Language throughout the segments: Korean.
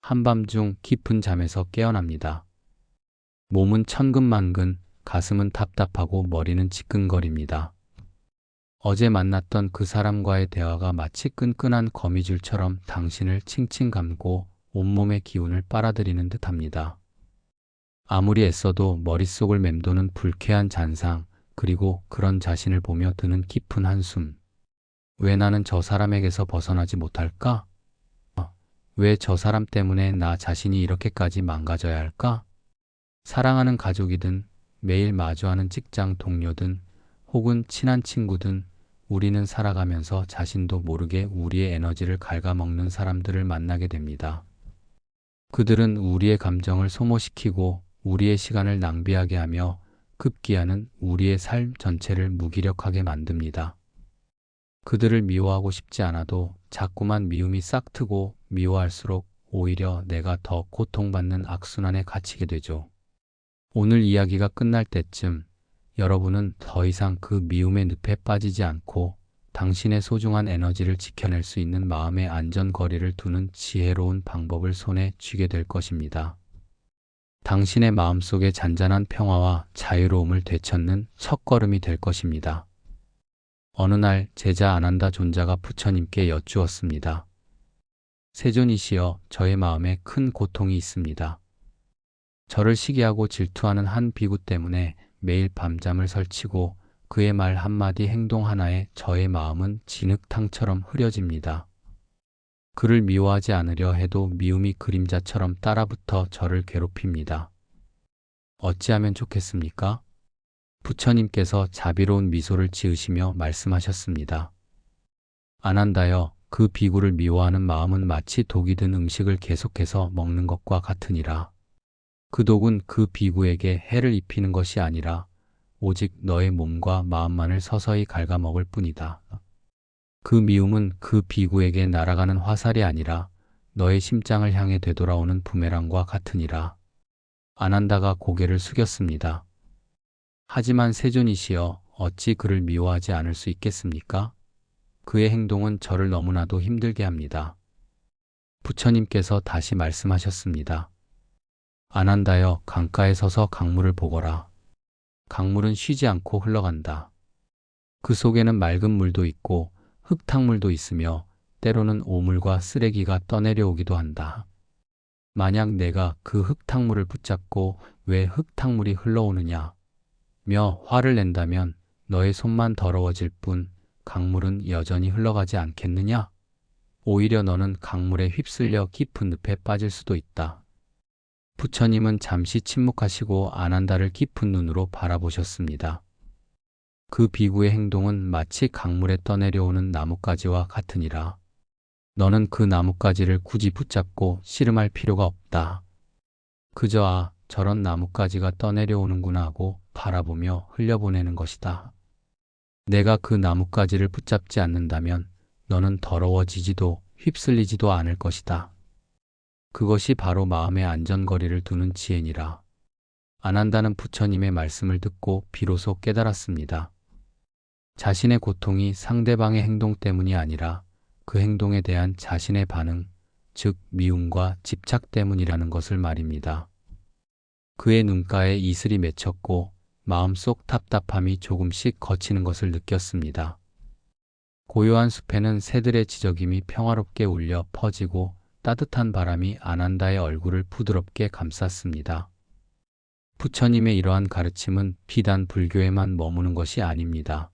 한밤중 깊은 잠에서 깨어납니다. 몸은 천근만근, 가슴은 답답하고 머리는 지끈거립니다. 어제 만났던 그 사람과의 대화가 마치 끈끈한 거미줄처럼 당신을 칭칭 감고 온몸의 기운을 빨아들이는 듯합니다. 아무리 애써도 머릿속을 맴도는 불쾌한 잔상, 그리고 그런 자신을 보며 드는 깊은 한숨. 왜 나는 저 사람에게서 벗어나지 못할까? 왜 저 사람 때문에 나 자신이 이렇게까지 망가져야 할까? 사랑하는 가족이든 매일 마주하는 직장 동료든 혹은 친한 친구든 우리는 살아가면서 자신도 모르게 우리의 에너지를 갉아먹는 사람들을 만나게 됩니다. 그들은 우리의 감정을 소모시키고 우리의 시간을 낭비하게 하며 급기야는 우리의 삶 전체를 무기력하게 만듭니다. 그들을 미워하고 싶지 않아도 자꾸만 미움이 싹트고 미워할수록 오히려 내가 더 고통받는 악순환에 갇히게 되죠. 오늘 이야기가 끝날 때쯤 여러분은 더 이상 그 미움의 늪에 빠지지 않고 당신의 소중한 에너지를 지켜낼 수 있는 마음의 안전거리를 두는 지혜로운 방법을 손에 쥐게 될 것입니다. 당신의 마음속의 잔잔한 평화와 자유로움을 되찾는 첫걸음이 될 것입니다. 어느 날 제자 아난다 존자가 부처님께 여쭈었습니다. 세존이시여, 저의 마음에 큰 고통이 있습니다. 저를 시기하고 질투하는 한 비구 때문에 매일 밤잠을 설치고 그의 말 한마디 행동 하나에 저의 마음은 진흙탕처럼 흐려집니다. 그를 미워하지 않으려 해도 미움이 그림자처럼 따라붙어 저를 괴롭힙니다. 어찌하면 좋겠습니까? 부처님께서 자비로운 미소를 지으시며 말씀하셨습니다. 아난다여, 그 비구를 미워하는 마음은 마치 독이 든 음식을 계속해서 먹는 것과 같으니라. 그 독은 그 비구에게 해를 입히는 것이 아니라 오직 너의 몸과 마음만을 서서히 갉아먹을 뿐이다. 그 미움은 그 비구에게 날아가는 화살이 아니라 너의 심장을 향해 되돌아오는 부메랑과 같으니라. 아난다가 고개를 숙였습니다. 하지만 세존이시여, 어찌 그를 미워하지 않을 수 있겠습니까? 그의 행동은 저를 너무나도 힘들게 합니다. 부처님께서 다시 말씀하셨습니다. 아난다여, 강가에 서서 강물을 보거라. 강물은 쉬지 않고 흘러간다. 그 속에는 맑은 물도 있고 흙탕물도 있으며 때로는 오물과 쓰레기가 떠내려오기도 한다. 만약 내가 그 흙탕물을 붙잡고 왜 흙탕물이 흘러오느냐 며 화를 낸다면 너의 손만 더러워질 뿐 강물은 여전히 흘러가지 않겠느냐? 오히려 너는 강물에 휩쓸려 깊은 늪에 빠질 수도 있다. 부처님은 잠시 침묵하시고 아난다를 깊은 눈으로 바라보셨습니다. 그 비구의 행동은 마치 강물에 떠내려오는 나뭇가지와 같으니라. 너는 그 나뭇가지를 굳이 붙잡고 씨름할 필요가 없다. 그저 저런 나뭇가지가 떠내려오는구나 하고 바라보며 흘려보내는 것이다. 내가 그 나뭇가지를 붙잡지 않는다면 너는 더러워지지도 휩쓸리지도 않을 것이다. 그것이 바로 마음의 안전거리를 두는 지혜니라. 아난다는 부처님의 말씀을 듣고 비로소 깨달았습니다. 자신의 고통이 상대방의 행동 때문이 아니라 그 행동에 대한 자신의 반응, 즉 미움과 집착 때문이라는 것을 말입니다. 그의 눈가에 이슬이 맺혔고 마음속 답답함이 조금씩 걷히는 것을 느꼈습니다. 고요한 숲에는 새들의 지저귀이 평화롭게 울려 퍼지고 따뜻한 바람이 아난다의 얼굴을 부드럽게 감쌌습니다. 부처님의 이러한 가르침은 비단 불교에만 머무는 것이 아닙니다.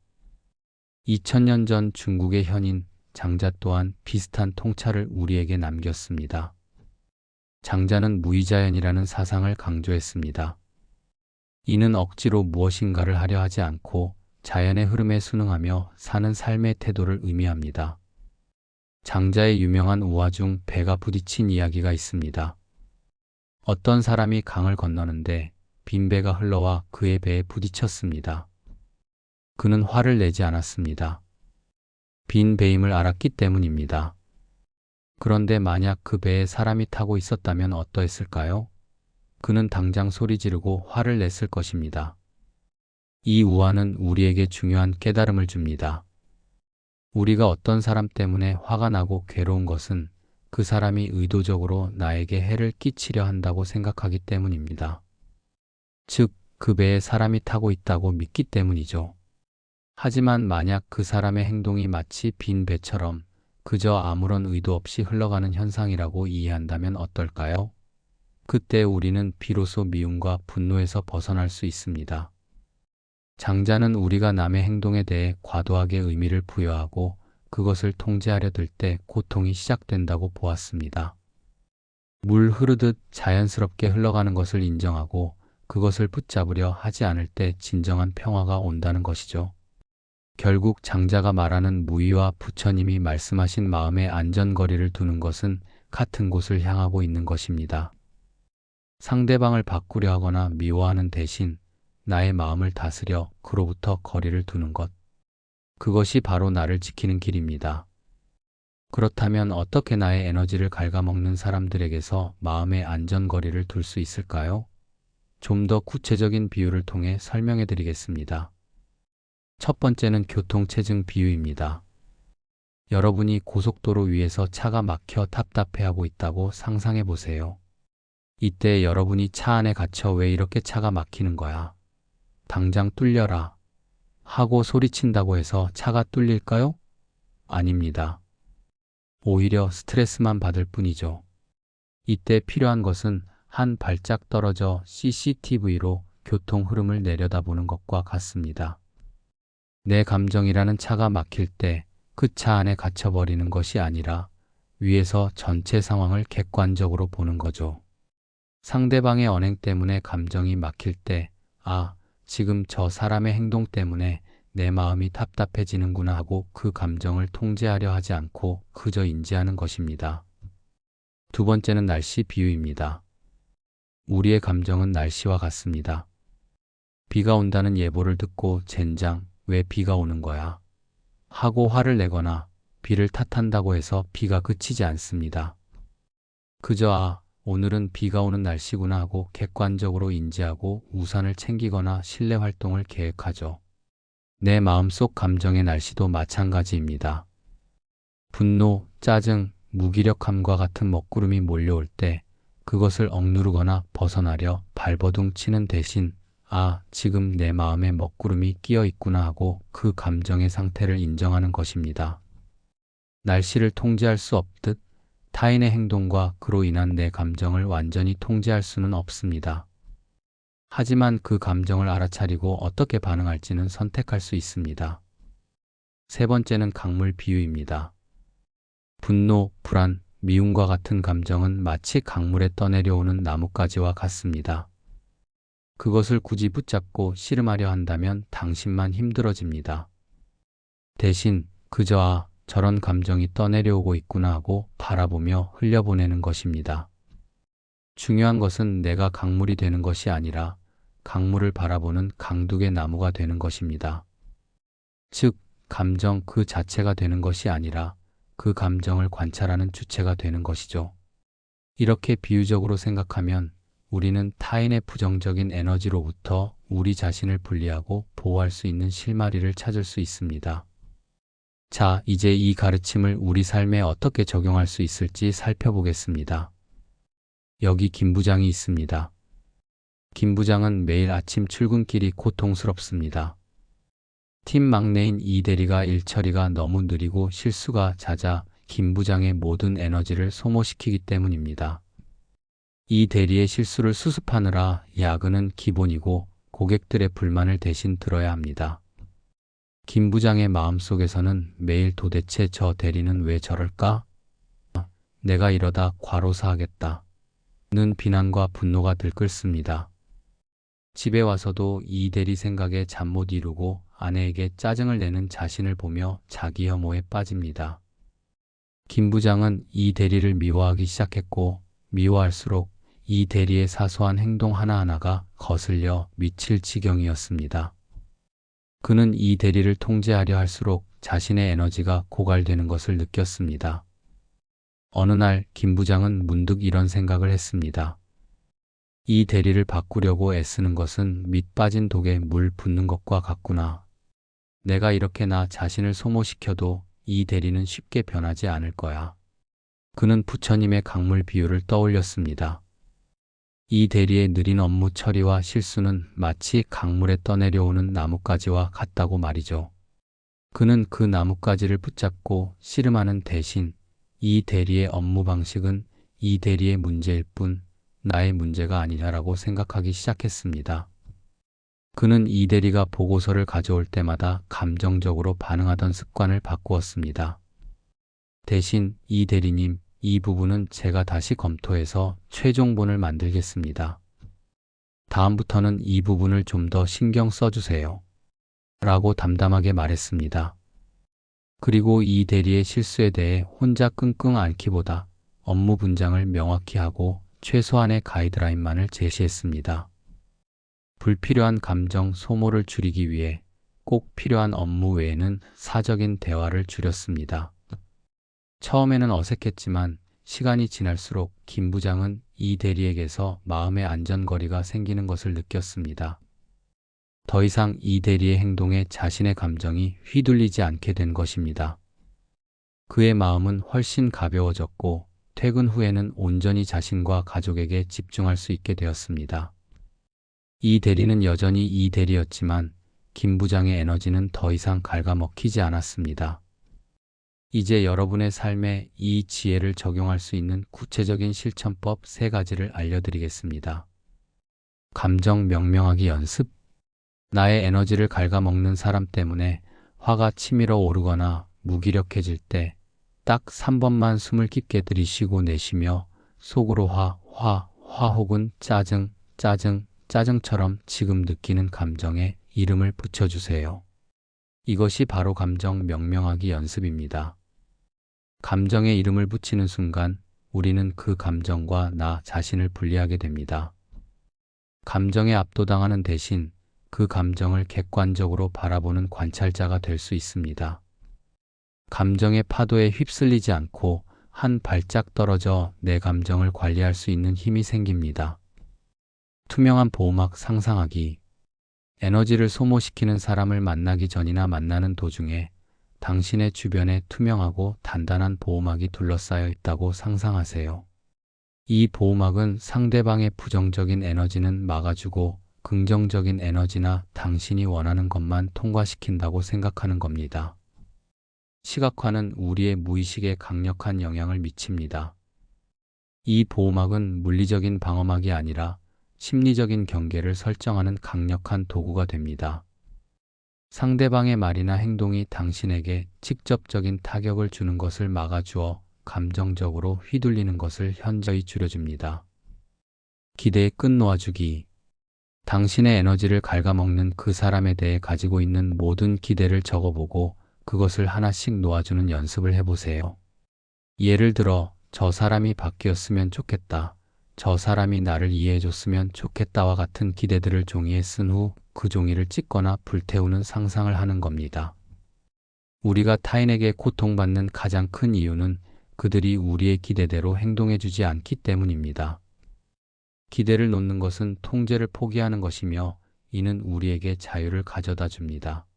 2000년 전 중국의 현인 장자 또한 비슷한 통찰을 우리에게 남겼습니다. 장자는 무의자연이라는 사상을 강조했습니다. 이는 억지로 무엇인가를 하려 하지 않고 자연의 흐름에 순응하며 사는 삶의 태도를 의미합니다. 장자의 유명한 우화 중 배가 부딪힌 이야기가 있습니다. 어떤 사람이 강을 건너는데 빈 배가 흘러와 그의 배에 부딪혔습니다. 그는 화를 내지 않았습니다. 빈 배임을 알았기 때문입니다. 그런데 만약 그 배에 사람이 타고 있었다면 어떠했을까요? 그는 당장 소리 지르고 화를 냈을 것입니다. 이 우화는 우리에게 중요한 깨달음을 줍니다. 우리가 어떤 사람 때문에 화가 나고 괴로운 것은 그 사람이 의도적으로 나에게 해를 끼치려 한다고 생각하기 때문입니다. 즉, 그 배에 사람이 타고 있다고 믿기 때문이죠. 하지만 만약 그 사람의 행동이 마치 빈 배처럼 그저 아무런 의도 없이 흘러가는 현상이라고 이해한다면 어떨까요? 그때 우리는 비로소 미움과 분노에서 벗어날 수 있습니다. 장자는 우리가 남의 행동에 대해 과도하게 의미를 부여하고 그것을 통제하려 들 때 고통이 시작된다고 보았습니다. 물 흐르듯 자연스럽게 흘러가는 것을 인정하고 그것을 붙잡으려 하지 않을 때 진정한 평화가 온다는 것이죠. 결국 장자가 말하는 무의와 부처님이 말씀하신 마음의 안전거리를 두는 것은 같은 곳을 향하고 있는 것입니다. 상대방을 바꾸려 하거나 미워하는 대신 나의 마음을 다스려 그로부터 거리를 두는 것. 그것이 바로 나를 지키는 길입니다. 그렇다면 어떻게 나의 에너지를 갉아먹는 사람들에게서 마음의 안전거리를 둘 수 있을까요? 좀 더 구체적인 비유를 통해 설명해 드리겠습니다. 첫 번째는 교통체증 비유입니다. 여러분이 고속도로 위에서 차가 막혀 답답해하고 있다고 상상해 보세요. 이때 여러분이 차 안에 갇혀 왜 이렇게 차가 막히는 거야? 당장 뚫려라 하고 소리친다고 해서 차가 뚫릴까요? 아닙니다. 오히려 스트레스만 받을 뿐이죠. 이때 필요한 것은 한 발짝 떨어져 CCTV로 교통 흐름을 내려다보는 것과 같습니다. 내 감정이라는 차가 막힐 때 그 차 안에 갇혀버리는 것이 아니라 위에서 전체 상황을 객관적으로 보는 거죠. 상대방의 언행 때문에 감정이 막힐 때, 아, 지금 저 사람의 행동 때문에 내 마음이 답답해지는구나 하고 그 감정을 통제하려 하지 않고 그저 인지하는 것입니다. 두 번째는 날씨 비유입니다. 우리의 감정은 날씨와 같습니다. 비가 온다는 예보를 듣고 젠장, 왜 비가 오는 거야? 하고 화를 내거나 비를 탓한다고 해서 비가 그치지 않습니다. 그저 오늘은 비가 오는 날씨구나 하고 객관적으로 인지하고 우산을 챙기거나 실내 활동을 계획하죠. 내 마음속 감정의 날씨도 마찬가지입니다. 분노, 짜증, 무기력함과 같은 먹구름이 몰려올 때 그것을 억누르거나 벗어나려 발버둥 치는 대신 지금 내 마음에 먹구름이 끼어 있구나 하고 그 감정의 상태를 인정하는 것입니다. 날씨를 통제할 수 없듯 타인의 행동과 그로 인한 내 감정을 완전히 통제할 수는 없습니다. 하지만 그 감정을 알아차리고 어떻게 반응할지는 선택할 수 있습니다. 세 번째는 강물 비유입니다. 분노, 불안, 미움과 같은 감정은 마치 강물에 떠내려오는 나뭇가지와 같습니다. 그것을 굳이 붙잡고 씨름하려 한다면 당신만 힘들어집니다. 대신 그저 저런 감정이 떠내려오고 있구나 하고 바라보며 흘려보내는 것입니다. 중요한 것은 내가 강물이 되는 것이 아니라 강물을 바라보는 강둑의 나무가 되는 것입니다. 즉, 감정 그 자체가 되는 것이 아니라 그 감정을 관찰하는 주체가 되는 것이죠. 이렇게 비유적으로 생각하면 우리는 타인의 부정적인 에너지로부터 우리 자신을 분리하고 보호할 수 있는 실마리를 찾을 수 있습니다. 자, 이제 이 가르침을 우리 삶에 어떻게 적용할 수 있을지 살펴보겠습니다. 여기 김 부장이 있습니다. 김 부장은 매일 아침 출근길이 고통스럽습니다. 팀 막내인 이 대리가 일 처리가 너무 느리고 실수가 잦아 김 부장의 모든 에너지를 소모시키기 때문입니다. 이 대리의 실수를 수습하느라 야근은 기본이고 고객들의 불만을 대신 들어야 합니다. 김 부장의 마음속에서는 매일 도대체 저 대리는 왜 저럴까? 내가 이러다 과로사하겠다. 는 비난과 분노가 들끓습니다. 집에 와서도 이 대리 생각에 잠 못 이루고 아내에게 짜증을 내는 자신을 보며 자기 혐오에 빠집니다. 김 부장은 이 대리를 미워하기 시작했고 미워할수록 이 대리의 사소한 행동 하나하나가 거슬려 미칠 지경이었습니다. 그는 이 대리를 통제하려 할수록 자신의 에너지가 고갈되는 것을 느꼈습니다. 어느 날 김 부장은 문득 이런 생각을 했습니다. 이 대리를 바꾸려고 애쓰는 것은 밑 빠진 독에 물 붓는 것과 같구나. 내가 이렇게 나 자신을 소모시켜도 이 대리는 쉽게 변하지 않을 거야. 그는 부처님의 강물 비유를 떠올렸습니다. 이 대리의 느린 업무 처리와 실수는 마치 강물에 떠내려오는 나뭇가지와 같다고 말이죠. 그는 그 나뭇가지를 붙잡고 씨름하는 대신 이 대리의 업무 방식은 이 대리의 문제일 뿐 나의 문제가 아니냐라고 생각하기 시작했습니다. 그는 이 대리가 보고서를 가져올 때마다 감정적으로 반응하던 습관을 바꾸었습니다. 대신 이 대리님, 이 부분은 제가 다시 검토해서 최종본을 만들겠습니다. 다음부터는 이 부분을 좀 더 신경 써주세요. 라고 담담하게 말했습니다. 그리고 이 대리의 실수에 대해 혼자 끙끙 앓기보다 업무 분장을 명확히 하고 최소한의 가이드라인만을 제시했습니다. 불필요한 감정 소모를 줄이기 위해 꼭 필요한 업무 외에는 사적인 대화를 줄였습니다. 처음에는 어색했지만 시간이 지날수록 김 부장은 이 대리에게서 마음의 안전거리가 생기는 것을 느꼈습니다. 더 이상 이 대리의 행동에 자신의 감정이 휘둘리지 않게 된 것입니다. 그의 마음은 훨씬 가벼워졌고 퇴근 후에는 온전히 자신과 가족에게 집중할 수 있게 되었습니다. 이 대리는 여전히 이 대리였지만 김 부장의 에너지는 더 이상 갉아먹히지 않았습니다. 이제 여러분의 삶에 이 지혜를 적용할 수 있는 구체적인 실천법 3가지를 알려드리겠습니다. 감정 명명하기 연습. 나의 에너지를 갉아먹는 사람 때문에 화가 치밀어 오르거나 무기력해질 때 딱 3번만 숨을 깊게 들이쉬고 내쉬며 속으로 화 혹은 짜증처럼 지금 느끼는 감정에 이름을 붙여주세요. 이것이 바로 감정 명명하기 연습입니다. 감정에 이름을 붙이는 순간 우리는 그 감정과 나 자신을 분리하게 됩니다. 감정에 압도당하는 대신 그 감정을 객관적으로 바라보는 관찰자가 될 수 있습니다. 감정의 파도에 휩쓸리지 않고 한 발짝 떨어져 내 감정을 관리할 수 있는 힘이 생깁니다. 투명한 보호막 상상하기. 에너지를 소모시키는 사람을 만나기 전이나 만나는 도중에 당신의 주변에 투명하고 단단한 보호막이 둘러싸여 있다고 상상하세요. 이 보호막은 상대방의 부정적인 에너지는 막아주고 긍정적인 에너지나 당신이 원하는 것만 통과시킨다고 생각하는 겁니다. 시각화는 우리의 무의식에 강력한 영향을 미칩니다. 이 보호막은 물리적인 방어막이 아니라 심리적인 경계를 설정하는 강력한 도구가 됩니다. 상대방의 말이나 행동이 당신에게 직접적인 타격을 주는 것을 막아주어 감정적으로 휘둘리는 것을 현저히 줄여줍니다. 기대의 끈 놓아주기. 당신의 에너지를 갉아먹는 그 사람에 대해 가지고 있는 모든 기대를 적어보고 그것을 하나씩 놓아주는 연습을 해보세요. 예를 들어, 저 사람이 바뀌었으면 좋겠다. 저 사람이 나를 이해해줬으면 좋겠다와 같은 기대들을 종이에 쓴 후 그 종이를 찢거나 불태우는 상상을 하는 겁니다. 우리가 타인에게 고통받는 가장 큰 이유는 그들이 우리의 기대대로 행동해주지 않기 때문입니다. 기대를 놓는 것은 통제를 포기하는 것이며 이는 우리에게 자유를 가져다 줍니다.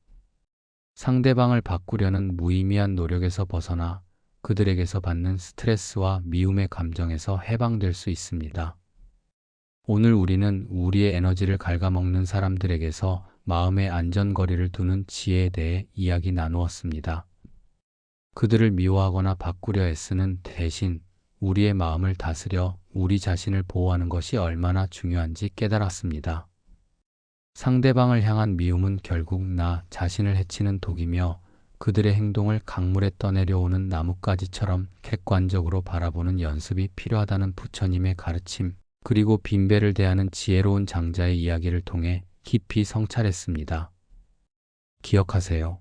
상대방을 바꾸려는 무의미한 노력에서 벗어나 그들에게서 받는 스트레스와 미움의 감정에서 해방될 수 있습니다. 오늘 우리는 우리의 에너지를 갉아먹는 사람들에게서 마음의 안전거리를 두는 지혜에 대해 이야기 나누었습니다. 그들을 미워하거나 바꾸려 애쓰는 대신 우리의 마음을 다스려 우리 자신을 보호하는 것이 얼마나 중요한지 깨달았습니다. 상대방을 향한 미움은 결국 나 자신을 해치는 독이며 그들의 행동을 강물에 떠내려오는 나뭇가지처럼 객관적으로 바라보는 연습이 필요하다는 부처님의 가르침, 그리고 빈배를 대하는 지혜로운 장자의 이야기를 통해 깊이 성찰했습니다. 기억하세요.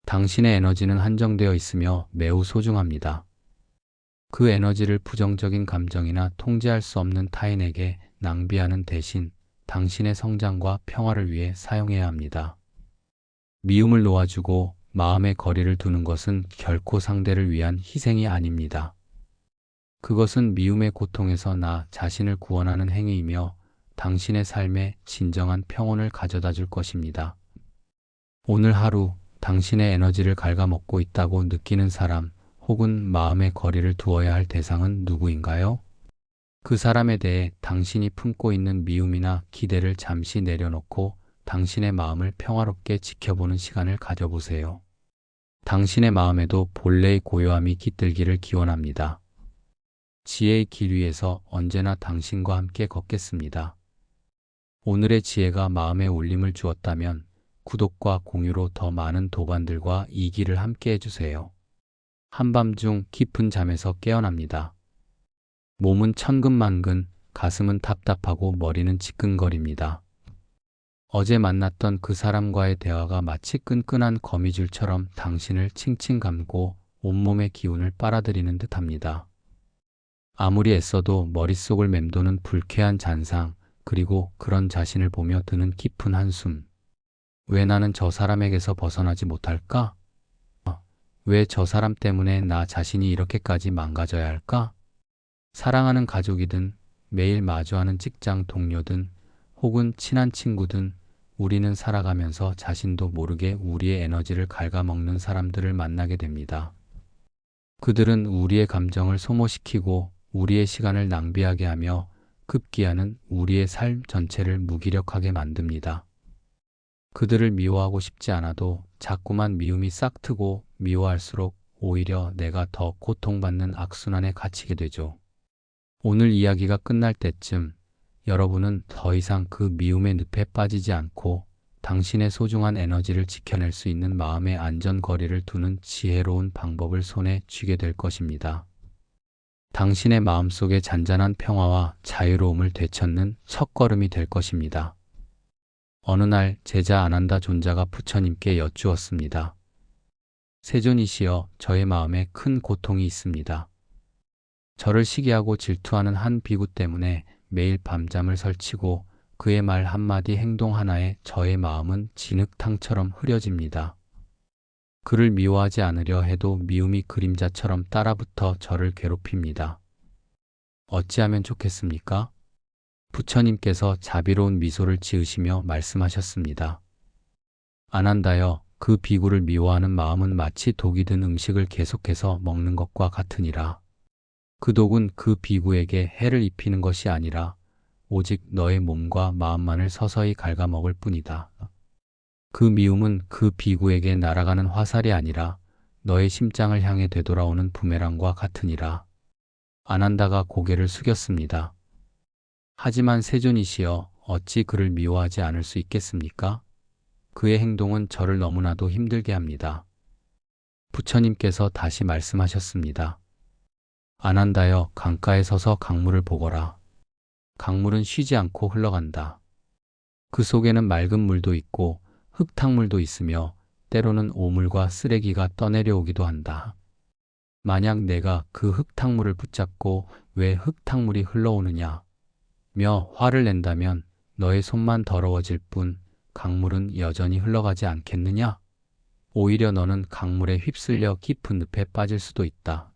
당신의 에너지는 한정되어 있으며 매우 소중합니다. 그 에너지를 부정적인 감정이나 통제할 수 없는 타인에게 낭비하는 대신 당신의 성장과 평화를 위해 사용해야 합니다. 미움을 놓아주고 마음의 거리를 두는 것은 결코 상대를 위한 희생이 아닙니다. 그것은 미움의 고통에서 나 자신을 구원하는 행위이며 당신의 삶에 진정한 평온을 가져다 줄 것입니다. 오늘 하루 당신의 에너지를 갉아먹고 있다고 느끼는 사람 혹은 마음의 거리를 두어야 할 대상은 누구인가요? 그 사람에 대해 당신이 품고 있는 미움이나 기대를 잠시 내려놓고 당신의 마음을 평화롭게 지켜보는 시간을 가져보세요. 당신의 마음에도 본래의 고요함이 깃들기를 기원합니다. 지혜의 길 위에서 언제나 당신과 함께 걷겠습니다. 오늘의 지혜가 마음에 울림을 주었다면 구독과 공유로 더 많은 도반들과 이 길을 함께 해주세요. 한밤중 깊은 잠에서 깨어납니다. 몸은 천근만근, 가슴은 답답하고 머리는 지끈거립니다. 어제 만났던 그 사람과의 대화가 마치 끈끈한 거미줄처럼 당신을 칭칭 감고 온몸의 기운을 빨아들이는 듯합니다. 아무리 애써도 머릿속을 맴도는 불쾌한 잔상, 그리고 그런 자신을 보며 드는 깊은 한숨. 왜 나는 저 사람에게서 벗어나지 못할까? 왜 저 사람 때문에 나 자신이 이렇게까지 망가져야 할까? 사랑하는 가족이든 매일 마주하는 직장 동료든 혹은 친한 친구든 우리는 살아가면서 자신도 모르게 우리의 에너지를 갉아먹는 사람들을 만나게 됩니다. 그들은 우리의 감정을 소모시키고 우리의 시간을 낭비하게 하며 급기야는 우리의 삶 전체를 무기력하게 만듭니다. 그들을 미워하고 싶지 않아도 자꾸만 미움이 싹트고 미워할수록 오히려 내가 더 고통받는 악순환에 갇히게 되죠. 오늘 이야기가 끝날 때쯤 여러분은 더 이상 그 미움의 늪에 빠지지 않고 당신의 소중한 에너지를 지켜낼 수 있는 마음의 안전거리를 두는 지혜로운 방법을 손에 쥐게 될 것입니다. 당신의 마음속의 잔잔한 평화와 자유로움을 되찾는 첫걸음이 될 것입니다. 어느 날 제자 아난다 존자가 부처님께 여쭈었습니다. 세존이시여, 저의 마음에 큰 고통이 있습니다. 저를 시기하고 질투하는 한 비구 때문에 매일 밤잠을 설치고 그의 말 한마디 행동 하나에 저의 마음은 진흙탕처럼 흐려집니다. 그를 미워하지 않으려 해도 미움이 그림자처럼 따라붙어 저를 괴롭힙니다. 어찌하면 좋겠습니까? 부처님께서 자비로운 미소를 지으시며 말씀하셨습니다. 아난다여, 그 비구를 미워하는 마음은 마치 독이 든 음식을 계속해서 먹는 것과 같으니라. 그 독은 그 비구에게 해를 입히는 것이 아니라 오직 너의 몸과 마음만을 서서히 갉아먹을 뿐이다. 그 미움은 그 비구에게 날아가는 화살이 아니라 너의 심장을 향해 되돌아오는 부메랑과 같으니라. 아난다가 고개를 숙였습니다. 하지만 세존이시여, 어찌 그를 미워하지 않을 수 있겠습니까? 그의 행동은 저를 너무나도 힘들게 합니다. 부처님께서 다시 말씀하셨습니다. 아난다여, 강가에 서서 강물을 보거라. 강물은 쉬지 않고 흘러간다. 그 속에는 맑은 물도 있고 흙탕물도 있으며 때로는 오물과 쓰레기가 떠내려오기도 한다. 만약 내가 그 흙탕물을 붙잡고 왜 흙탕물이 흘러오느냐 며 화를 낸다면 너의 손만 더러워질 뿐 강물은 여전히 흘러가지 않겠느냐? 오히려 너는 강물에 휩쓸려 깊은 늪에 빠질 수도 있다.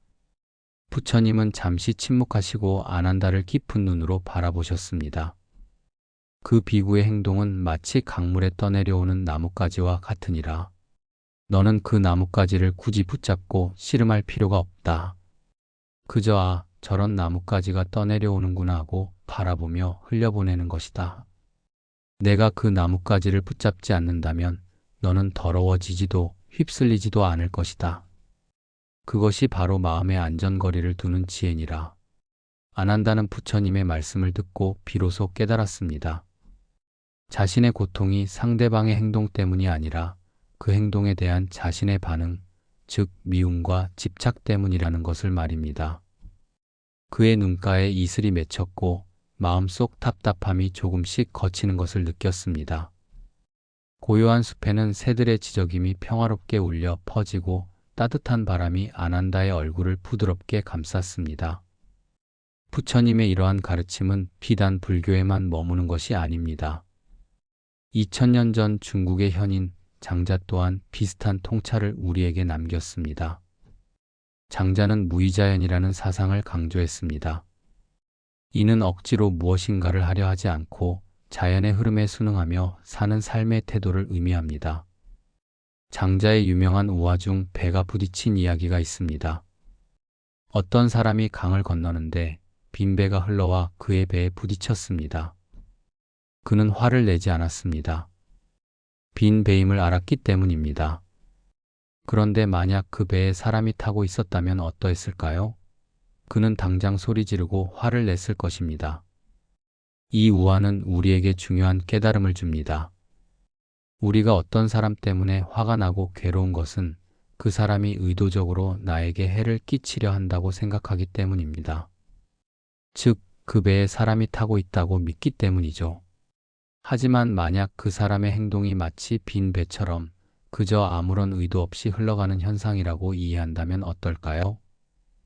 부처님은 잠시 침묵하시고 아난다를 깊은 눈으로 바라보셨습니다. 그 비구의 행동은 마치 강물에 떠내려오는 나뭇가지와 같으니라. 너는 그 나뭇가지를 굳이 붙잡고 씨름할 필요가 없다. 그저 저런 나뭇가지가 떠내려오는구나 하고 바라보며 흘려보내는 것이다. 내가 그 나뭇가지를 붙잡지 않는다면 너는 더러워지지도 휩쓸리지도 않을 것이다. 그것이 바로 마음의 안전거리를 두는 지혜니라. 아난다는 부처님의 말씀을 듣고 비로소 깨달았습니다. 자신의 고통이 상대방의 행동 때문이 아니라 그 행동에 대한 자신의 반응, 즉 미움과 집착 때문이라는 것을 말입니다. 그의 눈가에 이슬이 맺혔고 마음속 답답함이 조금씩 걷히는 것을 느꼈습니다. 고요한 숲에는 새들의 지저귀이 평화롭게 울려 퍼지고 따뜻한 바람이 아난다의 얼굴을 부드럽게 감쌌습니다. 부처님의 이러한 가르침은 비단 불교에만 머무는 것이 아닙니다. 2000년 전 중국의 현인 장자 또한 비슷한 통찰을 우리에게 남겼습니다. 장자는 무의자연이라는 사상을 강조했습니다. 이는 억지로 무엇인가를 하려 하지 않고 자연의 흐름에 순응하며 사는 삶의 태도를 의미합니다. 장자의 유명한 우화 중 배가 부딪힌 이야기가 있습니다. 어떤 사람이 강을 건너는데 빈 배가 흘러와 그의 배에 부딪혔습니다. 그는 화를 내지 않았습니다. 빈 배임을 알았기 때문입니다. 그런데 만약 그 배에 사람이 타고 있었다면 어떠했을까요? 그는 당장 소리 지르고 화를 냈을 것입니다. 이 우화는 우리에게 중요한 깨달음을 줍니다. 우리가 어떤 사람 때문에 화가 나고 괴로운 것은 그 사람이 의도적으로 나에게 해를 끼치려 한다고 생각하기 때문입니다. 즉, 그 배에 사람이 타고 있다고 믿기 때문이죠. 하지만 만약 그 사람의 행동이 마치 빈 배처럼 그저 아무런 의도 없이 흘러가는 현상이라고 이해한다면 어떨까요?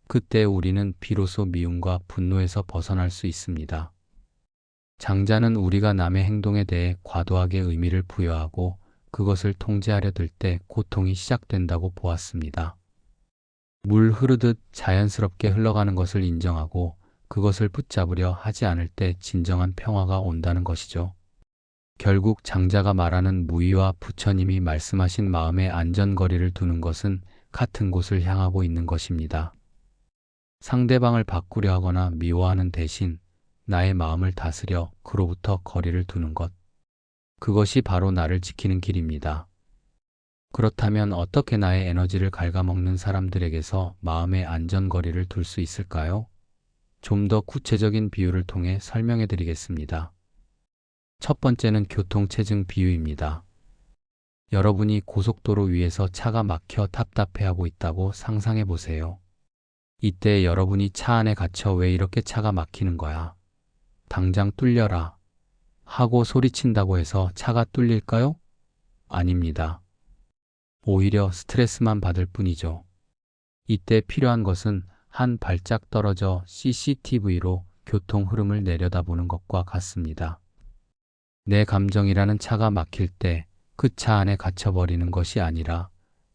그때 우리는 비로소 미움과 분노에서 벗어날 수 있습니다. 장자는 우리가 남의 행동에 대해 과도하게 의미를 부여하고 그것을 통제하려 들 때 고통이 시작된다고 보았습니다. 물 흐르듯 자연스럽게 흘러가는 것을 인정하고 그것을 붙잡으려 하지 않을 때 진정한 평화가 온다는 것이죠. 결국 장자가 말하는 무의와 부처님이 말씀하신 마음의 안전거리를 두는 것은 같은 곳을 향하고 있는 것입니다. 상대방을 바꾸려 하거나 미워하는 대신 나의 마음을 다스려 그로부터 거리를 두는 것. 그것이 바로 나를 지키는 길입니다. 그렇다면 어떻게 나의 에너지를 갉아먹는 사람들에게서 마음의 안전거리를 둘 수 있을까요? 좀 더 구체적인 비유를 통해 설명해 드리겠습니다. 첫 번째는 교통체증 비유입니다. 여러분이 고속도로 위에서 차가 막혀 답답해하고 있다고 상상해 보세요. 이때 여러분이 차 안에 갇혀 왜 이렇게 차가 막히는 거야? 당장 뚫려라 하고 소리친다고 해서 차가 뚫릴까요? 아닙니다. 오히려 스트레스만 받을 뿐이죠. 이때 필요한 것은 한 발짝 떨어져 CCTV로 교통 흐름을 내려다보는 것과 같습니다. 내 감정이라는 차가 막힐 때 그 차 안에 갇혀버리는 것이 아니라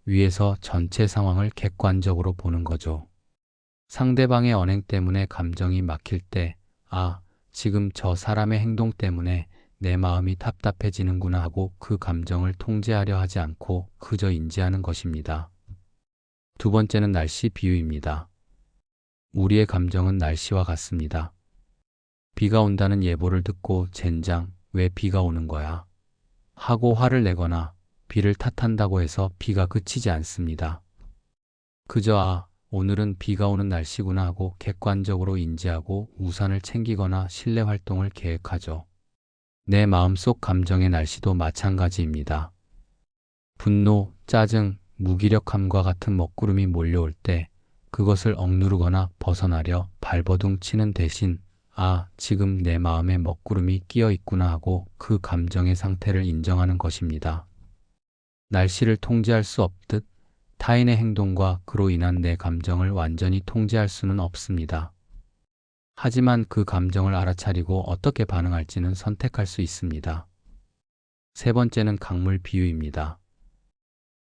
위에서 전체 상황을 객관적으로 보는 거죠. 상대방의 언행 때문에 감정이 막힐 때, 아, 지금 저 사람의 행동 때문에 내 마음이 답답해지는구나 하고 그 감정을 통제하려 하지 않고 그저 인지하는 것입니다. 두 번째는 날씨 비유입니다. 우리의 감정은 날씨와 같습니다. 비가 온다는 예보를 듣고 젠장, 왜 비가 오는 거야? 하고 화를 내거나 비를 탓한다고 해서 비가 그치지 않습니다. 그저 오늘은 비가 오는 날씨구나 하고 객관적으로 인지하고 우산을 챙기거나 실내 활동을 계획하죠. 내 마음속 감정의 날씨도 마찬가지입니다. 분노, 짜증, 무기력함과 같은 먹구름이 몰려올 때 그것을 억누르거나 벗어나려 발버둥 치는 대신 지금 내 마음에 먹구름이 끼어 있구나 하고 그 감정의 상태를 인정하는 것입니다. 날씨를 통제할 수 없듯 타인의 행동과 그로 인한 내 감정을 완전히 통제할 수는 없습니다. 하지만 그 감정을 알아차리고 어떻게 반응할지는 선택할 수 있습니다. 세 번째는 강물 비유입니다.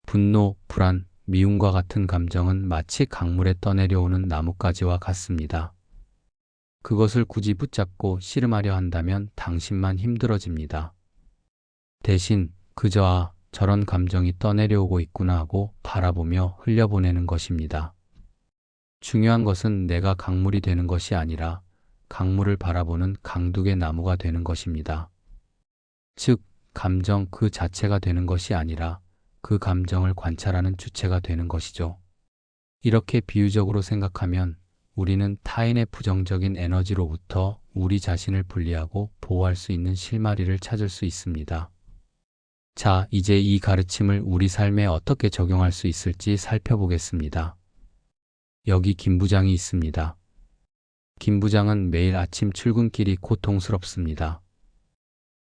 분노, 불안, 미움과 같은 감정은 마치 강물에 떠내려오는 나뭇가지와 같습니다. 그것을 굳이 붙잡고 씨름하려 한다면 당신만 힘들어집니다. 대신 그저 저런 감정이 떠내려오고 있구나 하고 바라보며 흘려보내는 것입니다. 중요한 것은 내가 강물이 되는 것이 아니라 강물을 바라보는 강둑의 나무가 되는 것입니다. 즉, 감정 그 자체가 되는 것이 아니라 그 감정을 관찰하는 주체가 되는 것이죠. 이렇게 비유적으로 생각하면 우리는 타인의 부정적인 에너지로부터 우리 자신을 분리하고 보호할 수 있는 실마리를 찾을 수 있습니다. 자, 이제 이 가르침을 우리 삶에 어떻게 적용할 수 있을지 살펴보겠습니다. 여기 김 부장이 있습니다. 김 부장은 매일 아침 출근길이 고통스럽습니다.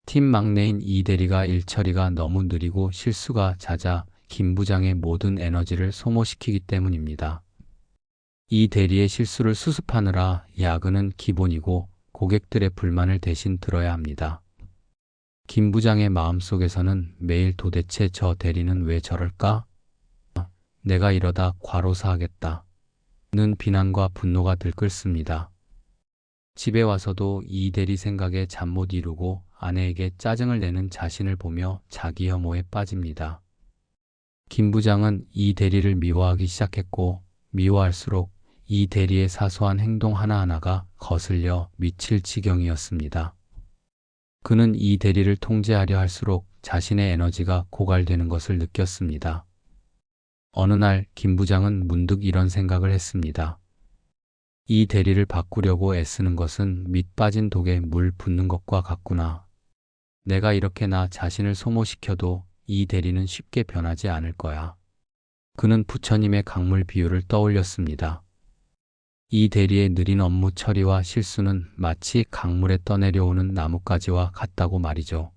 팀 막내인 이 대리가 일 처리가 너무 느리고 실수가 잦아 김 부장의 모든 에너지를 소모시키기 때문입니다. 이 대리의 실수를 수습하느라 야근은 기본이고 고객들의 불만을 대신 들어야 합니다. 김 부장의 마음속에서는 매일 도대체 저 대리는 왜 저럴까? 내가 이러다 과로사하겠다. 는 비난과 분노가 들끓습니다. 집에 와서도 이 대리 생각에 잠 못 이루고 아내에게 짜증을 내는 자신을 보며 자기 혐오에 빠집니다. 김 부장은 이 대리를 미워하기 시작했고 미워할수록 이 대리의 사소한 행동 하나하나가 거슬려 미칠 지경이었습니다. 그는 이 대리를 통제하려 할수록 자신의 에너지가 고갈되는 것을 느꼈습니다. 어느 날 김 부장은 문득 이런 생각을 했습니다. 이 대리를 바꾸려고 애쓰는 것은 밑 빠진 독에 물 붓는 것과 같구나. 내가 이렇게 나 자신을 소모시켜도 이 대리는 쉽게 변하지 않을 거야. 그는 부처님의 강물 비유를 떠올렸습니다. 이 대리의 느린 업무 처리와 실수는 마치 강물에 떠내려오는 나뭇가지와 같다고 말이죠.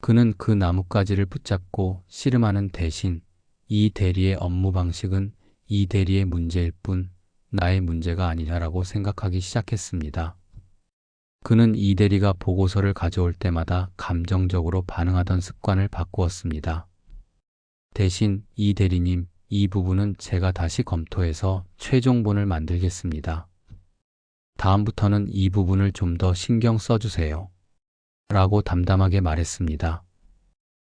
그는 그 나뭇가지를 붙잡고 씨름하는 대신 이 대리의 업무 방식은 이 대리의 문제일 뿐 나의 문제가 아니냐라고 생각하기 시작했습니다. 그는 이 대리가 보고서를 가져올 때마다 감정적으로 반응하던 습관을 바꾸었습니다. 대신 이 대리님, 이 부분은 제가 다시 검토해서 최종본을 만들겠습니다. 다음부터는 이 부분을 좀 더 신경 써주세요. 라고 담담하게 말했습니다.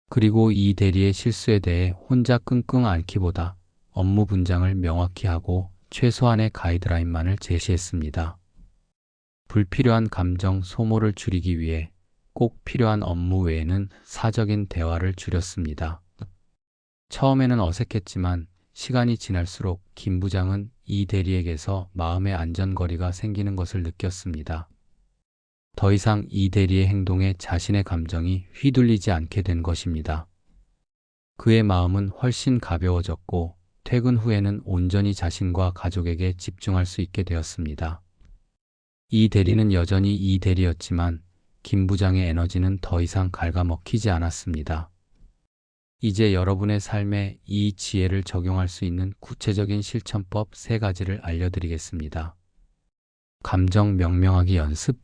그리고 이 대리의 실수에 대해 혼자 끙끙 앓기보다 업무 분장을 명확히 하고 최소한의 가이드라인만을 제시했습니다. 불필요한 감정 소모를 줄이기 위해 꼭 필요한 업무 외에는 사적인 대화를 줄였습니다. 처음에는 어색했지만 시간이 지날수록 김 부장은 이 대리에게서 마음의 안전거리가 생기는 것을 느꼈습니다. 더 이상 이 대리의 행동에 자신의 감정이 휘둘리지 않게 된 것입니다. 그의 마음은 훨씬 가벼워졌고 퇴근 후에는 온전히 자신과 가족에게 집중할 수 있게 되었습니다. 이 대리는 여전히 이 대리였지만 김 부장의 에너지는 더 이상 갉아먹히지 않았습니다. 이제 여러분의 삶에 이 지혜를 적용할 수 있는 구체적인 실천법 3가지를 알려드리겠습니다. 감정 명명하기 연습.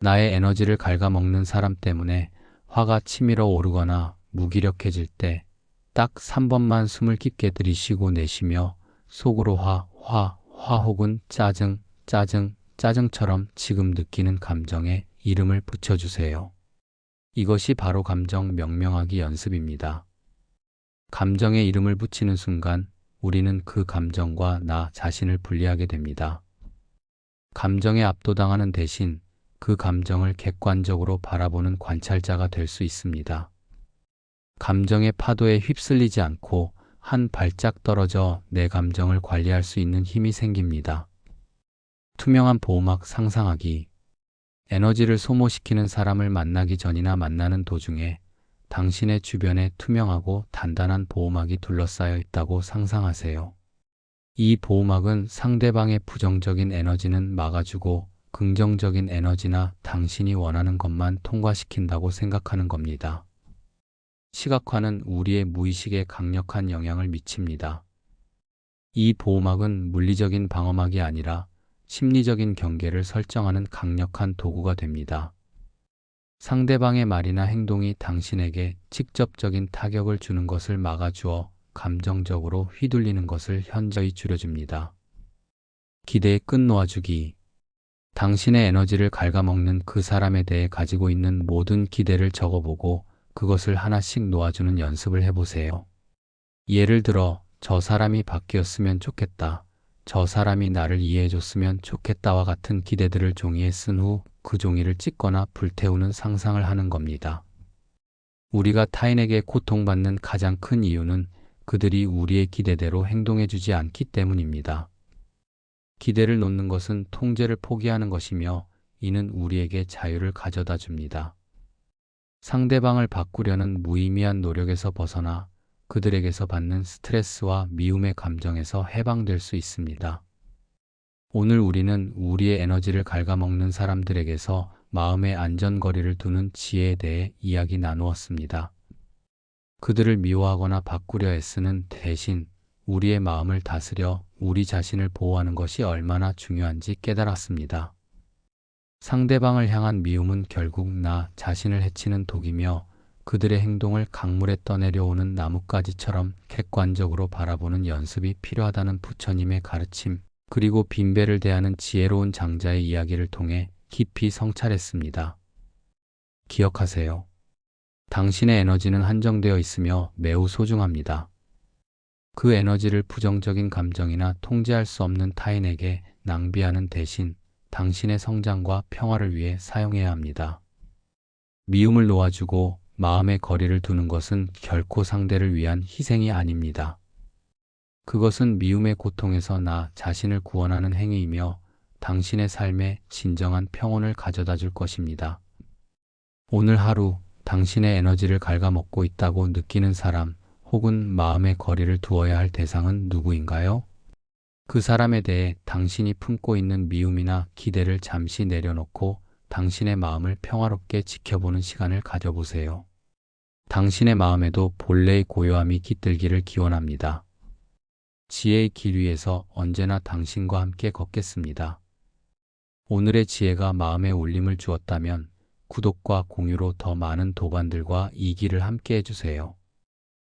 나의 에너지를 갉아먹는 사람 때문에 화가 치밀어 오르거나 무기력해질 때 딱 3번만 숨을 깊게 들이쉬고 내쉬며 속으로 화 혹은 짜증처럼 지금 느끼는 감정에 이름을 붙여주세요. 이것이 바로 감정 명명하기 연습입니다. 감정에 이름을 붙이는 순간 우리는 그 감정과 나 자신을 분리하게 됩니다. 감정에 압도당하는 대신 그 감정을 객관적으로 바라보는 관찰자가 될 수 있습니다. 감정의 파도에 휩쓸리지 않고 한 발짝 떨어져 내 감정을 관리할 수 있는 힘이 생깁니다. 투명한 보호막 상상하기. 에너지를 소모시키는 사람을 만나기 전이나 만나는 도중에 당신의 주변에 투명하고 단단한 보호막이 둘러싸여 있다고 상상하세요. 이 보호막은 상대방의 부정적인 에너지는 막아주고 긍정적인 에너지나 당신이 원하는 것만 통과시킨다고 생각하는 겁니다. 시각화는 우리의 무의식에 강력한 영향을 미칩니다. 이 보호막은 물리적인 방어막이 아니라 심리적인 경계를 설정하는 강력한 도구가 됩니다. 상대방의 말이나 행동이 당신에게 직접적인 타격을 주는 것을 막아주어 감정적으로 휘둘리는 것을 현저히 줄여줍니다. 기대의 끈 놓아주기. 당신의 에너지를 갉아먹는 그 사람에 대해 가지고 있는 모든 기대를 적어보고 그것을 하나씩 놓아주는 연습을 해보세요. 예를 들어, 저 사람이 바뀌었으면 좋겠다. 저 사람이 나를 이해해줬으면 좋겠다와 같은 기대들을 종이에 쓴 후 그 종이를 찢거나 불태우는 상상을 하는 겁니다. 우리가 타인에게 고통받는 가장 큰 이유는 그들이 우리의 기대대로 행동해주지 않기 때문입니다. 기대를 놓는 것은 통제를 포기하는 것이며 이는 우리에게 자유를 가져다 줍니다. 상대방을 바꾸려는 무의미한 노력에서 벗어나 그들에게서 받는 스트레스와 미움의 감정에서 해방될 수 있습니다. 오늘 우리는 우리의 에너지를 갉아먹는 사람들에게서 마음의 안전거리를 두는 지혜에 대해 이야기 나누었습니다. 그들을 미워하거나 바꾸려 애쓰는 대신 우리의 마음을 다스려 우리 자신을 보호하는 것이 얼마나 중요한지 깨달았습니다. 상대방을 향한 미움은 결국 나 자신을 해치는 독이며 그들의 행동을 강물에 떠내려오는 나뭇가지처럼 객관적으로 바라보는 연습이 필요하다는 부처님의 가르침, 그리고 빈배를 대하는 지혜로운 장자의 이야기를 통해 깊이 성찰했습니다. 기억하세요. 당신의 에너지는 한정되어 있으며 매우 소중합니다. 그 에너지를 부정적인 감정이나 통제할 수 없는 타인에게 낭비하는 대신 당신의 성장과 평화를 위해 사용해야 합니다. 미움을 놓아주고 마음의 거리를 두는 것은 결코 상대를 위한 희생이 아닙니다. 그것은 미움의 고통에서 나 자신을 구원하는 행위이며 당신의 삶에 진정한 평온을 가져다 줄 것입니다. 오늘 하루 당신의 에너지를 갉아먹고 있다고 느끼는 사람 혹은 마음의 거리를 두어야 할 대상은 누구인가요? 그 사람에 대해 당신이 품고 있는 미움이나 기대를 잠시 내려놓고 당신의 마음을 평화롭게 지켜보는 시간을 가져보세요. 당신의 마음에도 본래의 고요함이 깃들기를 기원합니다. 지혜의 길 위에서 언제나 당신과 함께 걷겠습니다. 오늘의 지혜가 마음에 울림을 주었다면 구독과 공유로 더 많은 도반들과 이 길을 함께 해주세요.